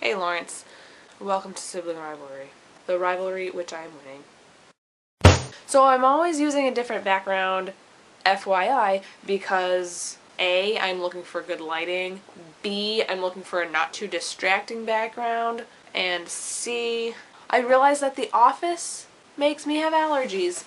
Hey Lawrence, welcome to Sibling Rivalry. The rivalry which I am winning. So I'm always using a different background, FYI, because A, I'm looking for good lighting, B, I'm looking for a not too distracting background, and C, I realize that The Office makes me have allergies.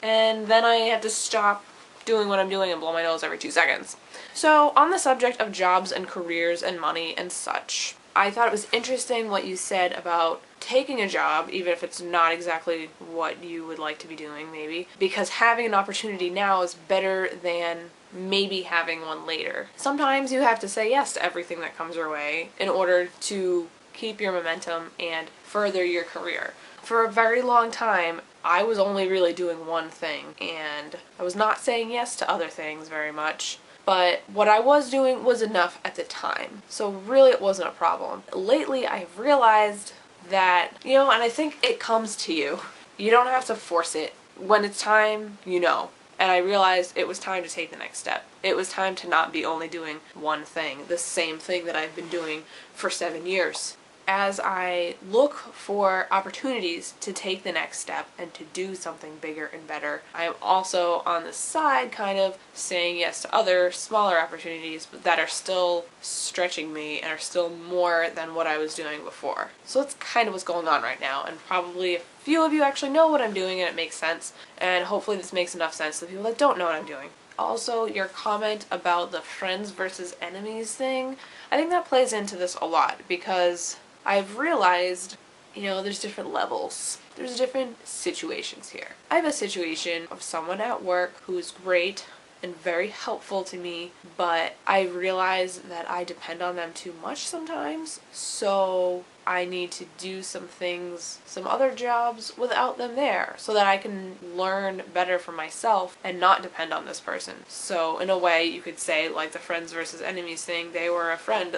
And then I have to stop doing what I'm doing and blow my nose every 2 seconds. So on the subject of jobs and careers and money and such, I thought it was interesting what you said about taking a job, even if it's not exactly what you would like to be doing, maybe, because having an opportunity now is better than maybe having one later. Sometimes you have to say yes to everything that comes your way in order to keep your momentum and further your career. For a very long time, I was only really doing one thing, and I was not saying yes to other things very much. But what I was doing was enough at the time, so really it wasn't a problem. Lately I've realized that, and I think it comes to you. You don't have to force it. When it's time, you know. And I realized it was time to take the next step. It was time to not be only doing one thing, the same thing that I've been doing for 7 years. As I look for opportunities to take the next step and to do something bigger and better, I am also on the side kind of saying yes to other smaller opportunities that are still stretching me and are still more than what I was doing before. So that's kind of what's going on right now, and probably a few of you actually know what I'm doing and it makes sense, and hopefully this makes enough sense to the people that don't know what I'm doing. Also, your comment about the friends versus enemies thing, I think that plays into this a lot, because I've realized, there's different levels. There's different situations here. I have a situation of someone at work who is great and very helpful to me, but I realize that I depend on them too much sometimes, so I need to do some things, some other jobs without them there, so that I can learn better for myself and not depend on this person. So in a way, you could say, like the friends versus enemies thing, they were a friend,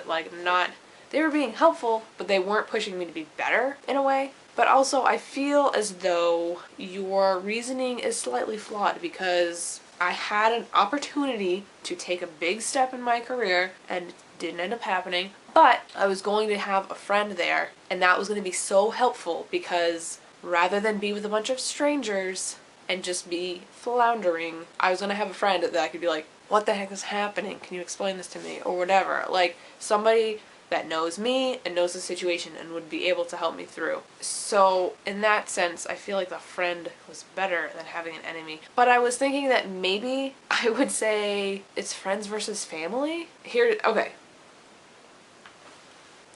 they were being helpful, but they weren't pushing me to be better, in a way. But also, I feel as though your reasoning is slightly flawed, because I had an opportunity to take a big step in my career, and it didn't end up happening, but I was going to have a friend there, and that was going to be so helpful, because rather than be with a bunch of strangers and just be floundering, I was going to have a friend that I could be like, what the heck is happening? Can you explain this to me? Or whatever. Like, somebody that knows me and knows the situation and would be able to help me through. So in that sense, I feel like the friend was better than having an enemy. But I was thinking that maybe I would say it's friends versus family. Okay.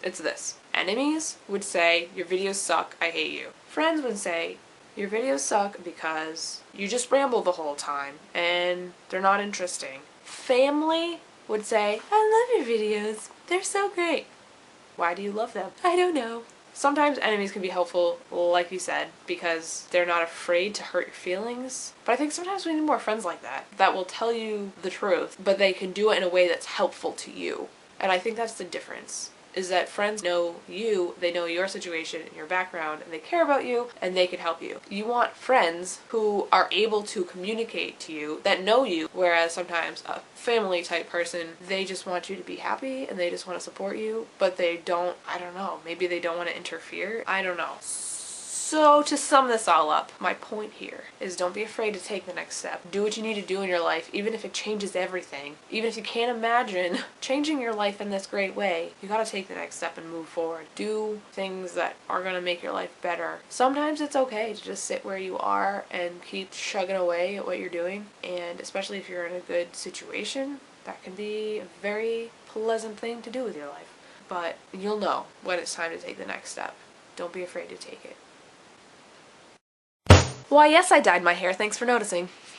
It's this. Enemies would say, your videos suck, I hate you. Friends would say, your videos suck because you just ramble the whole time and they're not interesting. Family would say, I love your videos. They're so great. Why do you love them? I don't know. Sometimes enemies can be helpful, like you said, because they're not afraid to hurt your feelings. But I think sometimes we need more friends like that will tell you the truth, but they can do it in a way that's helpful to you. And I think that's the difference. Is that friends know you, they know your situation and your background, and they care about you, and they can help you. You want friends who are able to communicate to you, that know you, whereas sometimes a family type person, they just want you to be happy, and they just want to support you, but they don't, I don't know, maybe they don't want to interfere, I don't know. So to sum this all up, my point here is don't be afraid to take the next step. Do what you need to do in your life, even if it changes everything. Even if you can't imagine changing your life in this great way, you gotta take the next step and move forward. Do things that are gonna make your life better. Sometimes it's okay to just sit where you are and keep chugging away at what you're doing, and especially if you're in a good situation, that can be a very pleasant thing to do with your life. But you'll know when it's time to take the next step. Don't be afraid to take it. Why, yes, I dyed my hair. Thanks for noticing.